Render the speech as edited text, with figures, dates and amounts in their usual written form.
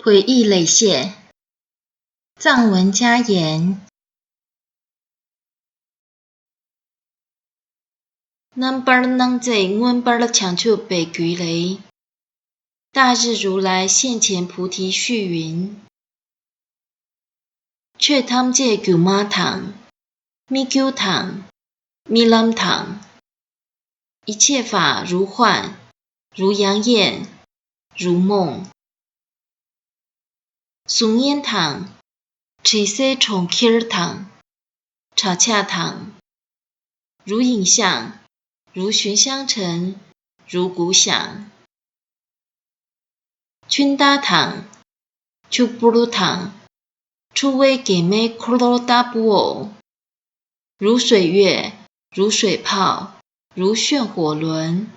回忆累谢，藏文加言。咱捌人坐，阮捌了唱出白菊雷。大日如来现前菩提续云：却贪这九马堂，咪九堂，咪啷堂。一切法如幻，如阳焰，如梦。松烟堂，吹西从气堂，茶恰堂。如影像，如寻香尘，如鼓响。群大堂，出不如堂，出为给妹骷髅大布偶。如水月，如水泡，如炫火轮。